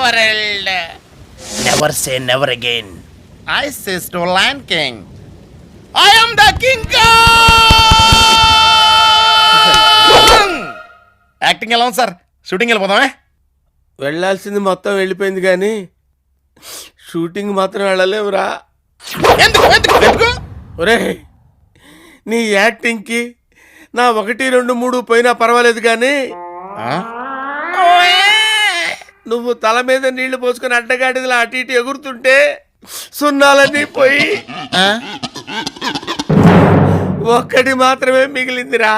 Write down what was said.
world. Never say never again. I says to Lion King, I am the King Kong! Acting ఎలా ఉంది sir? Shooting వెళ్ళిపోదామే. వెళ్ళాల్సింది మొత్తం వెళ్ళిపోయింది కానీ షూటింగ్ మాత్రం వెళ్ళలేవురా. ఎందుకు ఎందుకు ఎందుకు? ఒరే, నీ యాక్టింగ్కి నా 1, 2, 3 పోయినా పర్వాలేదు కానీ నువ్వు తల మీద నీళ్లు పోసుకొని అడ్డగాడిదలా అటు ఇటు ఎగురుతుంటే సున్నాలన్నీ పోయి ఒక్కటి మాత్రమే మిగిలిందిరా.